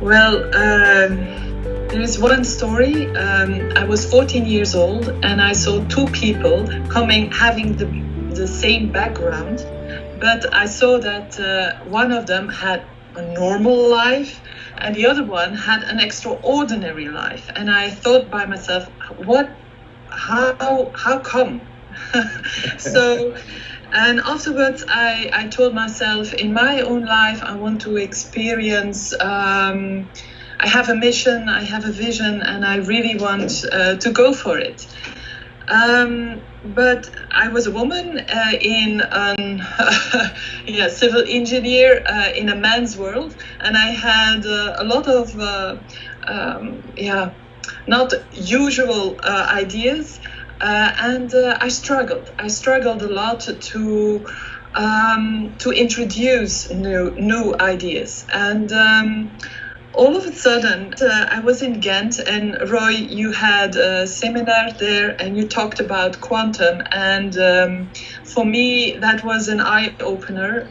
Well, there is one story. I was 14 years old and I saw two people having the same background, but I saw that one of them had a normal life and the other one had an extraordinary life. And I thought by myself, how come? So, and afterwards, I told myself, in my own life, I want to experience. I have a mission, I have a vision, and I really want to go for it. But I was a woman in an civil engineer in a man's world, and I had a lot of not usual ideas. And I struggled. I struggled a lot to introduce new ideas. And all of a sudden, I was in Ghent, and Roy, you had a seminar there, and you talked about quantum. And for me, that was an eye opener.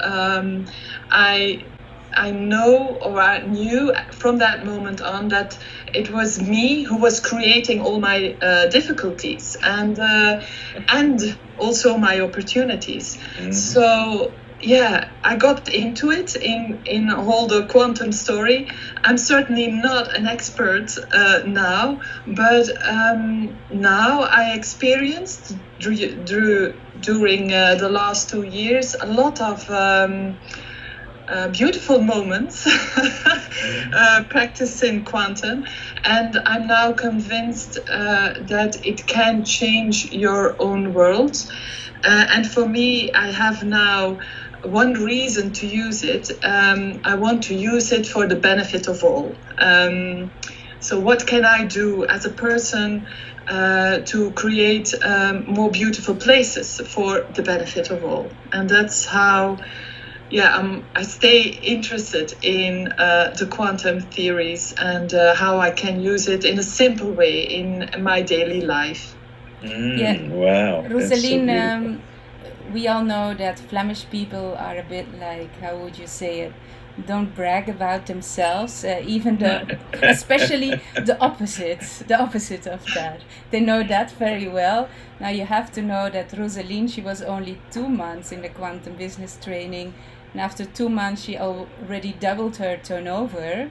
I know, or I knew from that moment on, that it was me who was creating all my difficulties and also my opportunities. Mm-hmm. So yeah, I got into it in all the quantum story. I'm certainly not an expert now, but now I experienced during the last 2 years a lot of beautiful moments practicing quantum, and I'm now convinced that it can change your own world. And for me, I have now one reason to use it. I want to use it for the benefit of all. So what can I do as a person to create more beautiful places for the benefit of all? And that's how I stay interested in the quantum theories and how I can use it in a simple way in my daily life. Wow. Roseline, we all know that Flemish people are a bit like, how would you say it? Don't brag about themselves, especially the opposite of that. They know that very well. Now you have to know that Roseline, she was only 2 months in the quantum business training. And after 2 months, she already doubled her turnover.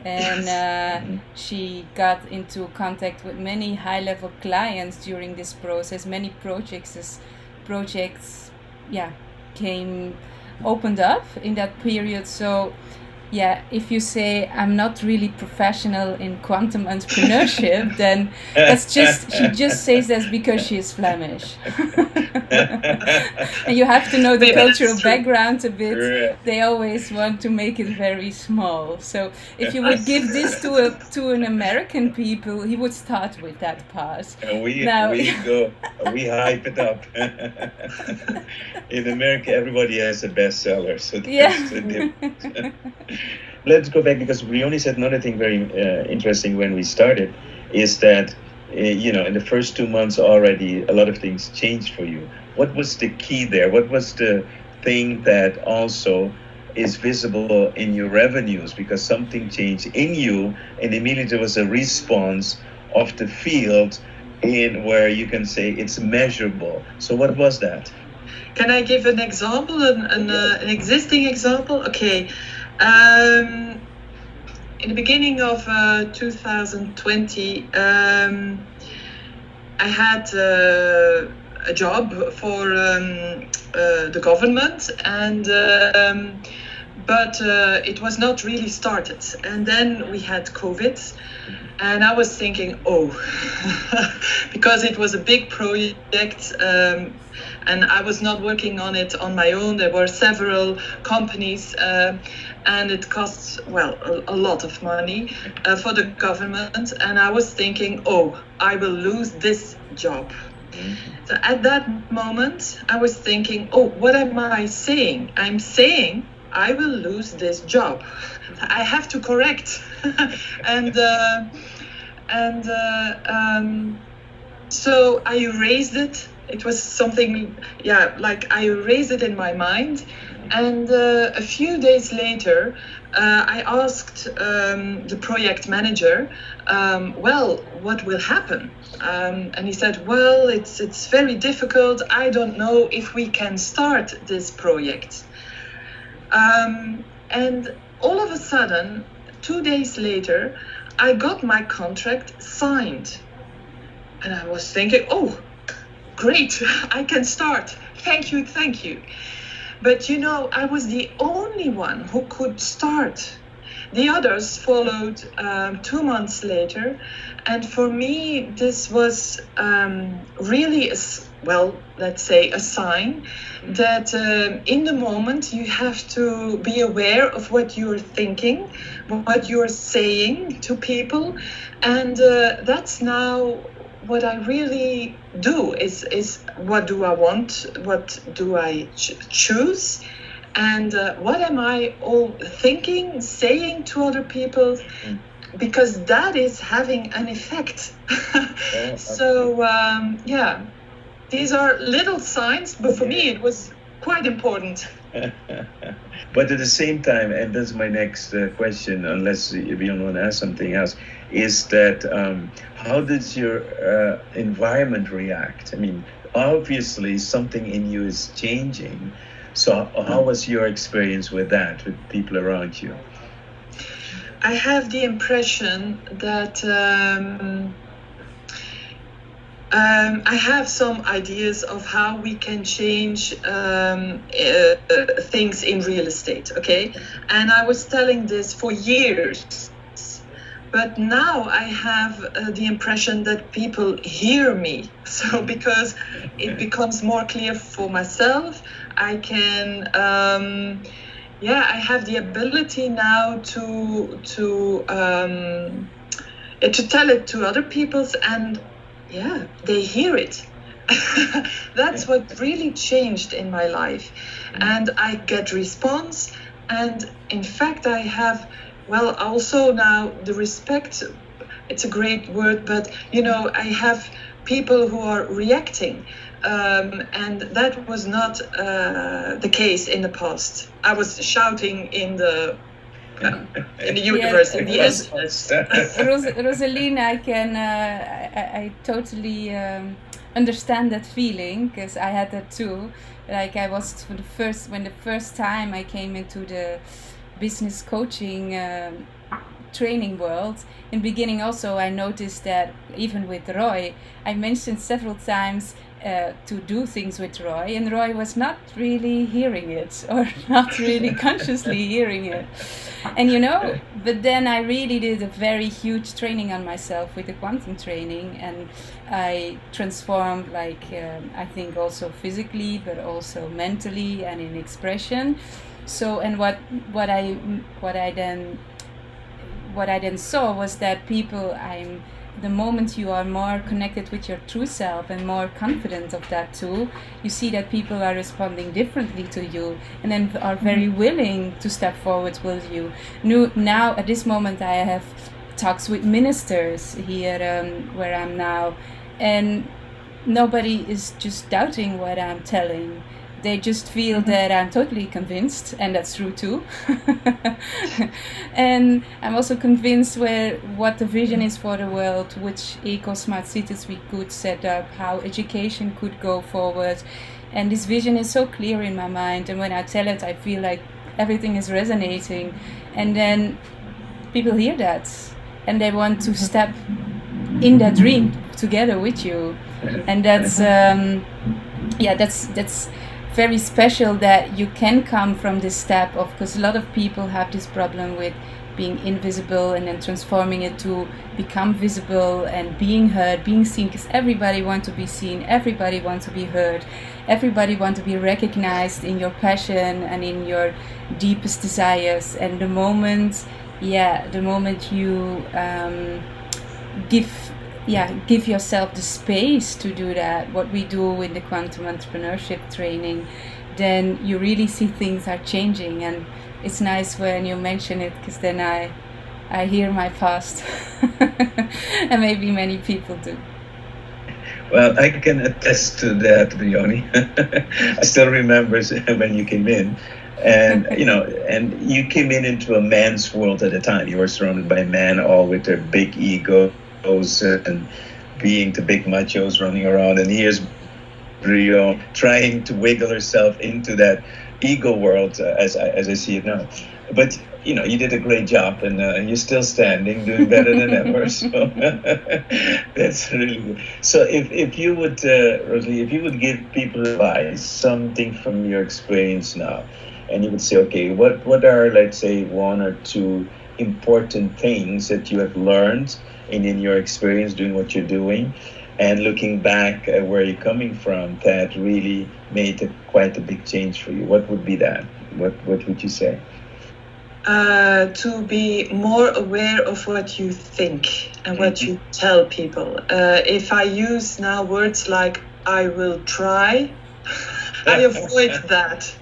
And she got into contact with many high-level clients during this process. Many projects opened up in that period. So if you say I'm not really professional in quantum entrepreneurship, then she just says that because she is Flemish. And you have to know the cultural background a bit. Right. They always want to make it very small. So if you would give this to an American people, he would start with that part. We hype it up. In America, everybody has a bestseller, so that's the difference. Let's go back, because Briony said another thing very interesting when we started, is that in the first 2 months already a lot of things changed for you. What was the key there? What was the thing that also is visible in your revenues? Because something changed in you, and immediately there was a response of the field in where you can say it's measurable. So what was that? Can I give an example, an existing example? Okay. In the beginning of 2020, I had a job for the government, and but it was not really started. And then we had COVID, and I was thinking, because it was a big project, and I was not working on it on my own. There were several companies, and it costs, a lot of money for the government. And I was thinking, I will lose this job. So at that moment, I was thinking, what am I saying? I'm saying I will lose this job. I have to correct. So I erased it. It was something, I erased it in my mind. And a few days later, I asked the project manager, well, what will happen? And he said, well, it's very difficult. I don't know if we can start this project. And all of a sudden, 2 days later, I got my contract signed. And I was thinking, oh, great, I can start. Thank you, thank you. But you know, I was the only one who could start. The others followed 2 months later. And for me, this was really, let's say a sign that in the moment you have to be aware of what you're thinking, what you're saying to people. And that's now what I really do is what do I want, what do I choose, and what am I all thinking, saying to other people, because that is having an effect. So these are little signs, but for me it was quite important. But at the same time, and that's my next question, unless you want to ask something else, is that how does your environment react? I mean, obviously something in you is changing. So how was your experience with that, with people around you? I have the impression that I have some ideas of how we can change things in real estate, okay? And I was telling this for years. But now I have the impression that people hear me. So because it becomes more clear for myself, I can, I have the ability now to tell it to other people, and they hear it. That's what really changed in my life. And I get response, and in fact I have also now the respect, it's a great word, but I have people who are reacting, and that was not the case in the past. I was shouting in the universe. Yes. Roseline, I totally understand that feeling, because I had that too. Like I was when the first time I came into the business coaching training world. In the beginning also I noticed that even with Roy, I mentioned several times to do things with Roy, and Roy was not really hearing it, or not really consciously hearing it. And but then I really did a very huge training on myself with the quantum training, and I transformed, I think also physically, but also mentally and in expression. So, and what I then saw was that people, the moment you are more connected with your true self and more confident of that too, you see that people are responding differently to you, and then are very willing to step forward with you. Now at this moment I have talks with ministers here where I'm now, and nobody is just doubting what I'm telling. They just feel that I'm totally convinced, and that's true too. And I'm also convinced what the vision is for the world, which eco-smart cities we could set up, how education could go forward. And this vision is so clear in my mind, and when I tell it, I feel like everything is resonating. And then people hear that, and they want to step in that dream together with you. And that's that's very special that you can come from this step of, because a lot of people have this problem with being invisible and then transforming it to become visible and being heard, being seen, because everybody wants to be seen, everybody wants to be heard, everybody wants to be recognized in your passion and in your deepest desires. And the moment you give yourself the space to do that, what we do in the quantum entrepreneurship training, then you really see things are changing. And it's nice when you mention it, because then I hear my past and maybe many people do. Well, I can attest to that, Briony. I still remember when you came in, And and you came into a man's world at the time. You were surrounded by men, all with their big egos and being the big machos running around. And here's Brio trying to wiggle herself into that ego world, as I see it now. But you did a great job, and you're still standing, doing better than ever. So that's really good. So if you would, Rosalie, if you would give people advice, something from your experience now, and you would say, okay, what are, let's say, one or two important things that you have learned in your experience doing what you're doing, and looking back at where you're coming from, that really made quite a big change for you? What would be that? What would you say? To be more aware of what you think and what you tell people. If I use now words like "I will try," I avoid that.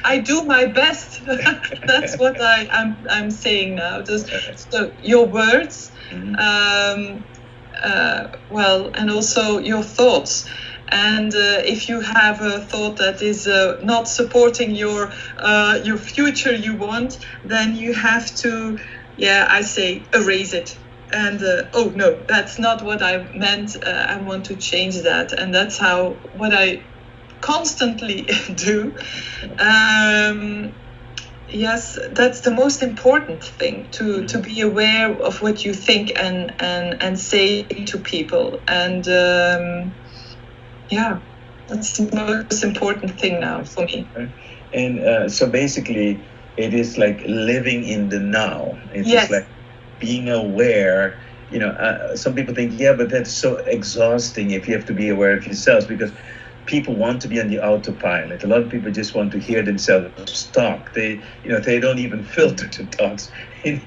I do my best. That's what I'm saying now. So your words, and also your thoughts. And if you have a thought that is not supporting your future you want, then you have to, I say, erase it. And oh no, that's not what I meant. I want to change that, and that's what I constantly do. Yes, that's the most important thing, to be aware of what you think and say to people. And that's the most important thing now for me. And so basically, it is like living in the now. It's just like being aware. Some people think, but that's so exhausting if you have to be aware of yourselves, because people want to be on the autopilot. A lot of people just want to hear themselves talk. They don't even filter the talks in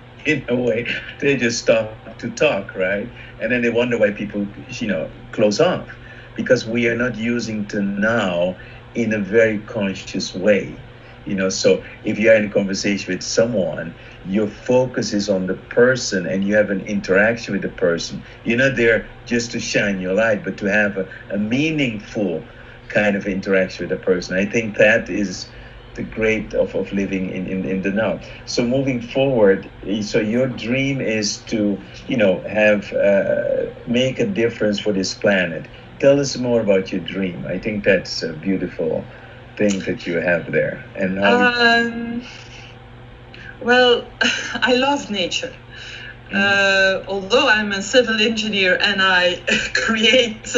a way. They just stop to talk, right? And then they wonder why people, close off, because we are not using the now in a very conscious way. So if you are in a conversation with someone, your focus is on the person and you have an interaction with the person. You're not there just to shine your light, but to have a meaningful kind of interaction with the person. I think that is the great of living in the now. So moving forward, so your dream is to, have make a difference for this planet. Tell us more about your dream. I think that's a beautiful thing that you have there. And how well, I love nature. Although I'm a civil engineer and I create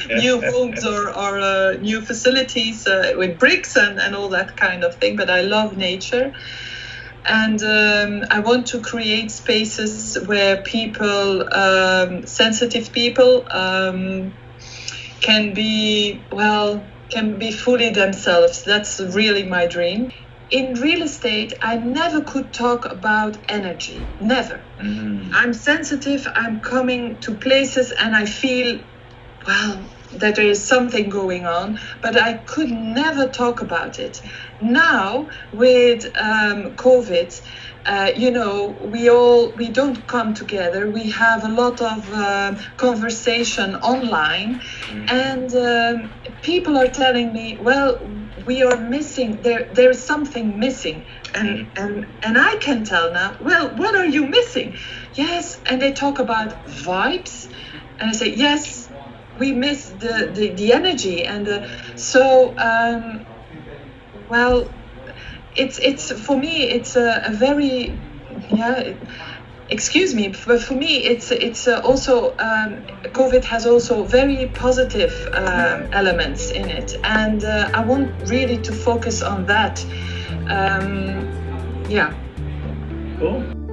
new homes or new facilities with bricks and all that kind of thing, but I love nature. And I want to create spaces where people, sensitive people, can be fully themselves. That's really my dream. In real estate, I never could talk about energy. Never. I'm sensitive. I'm coming to places and I feel, that there is something going on, but I could never talk about it. Now, with COVID, we don't come together. We have a lot of conversation online, and people are telling me, we are missing. There is something missing, and I can tell now. What are you missing? Yes, and they talk about vibes, and I say yes. We miss the energy, and it's for me it's a very excuse me, but for me it's also COVID has also very positive elements in it, and I want really to focus on that. Cool.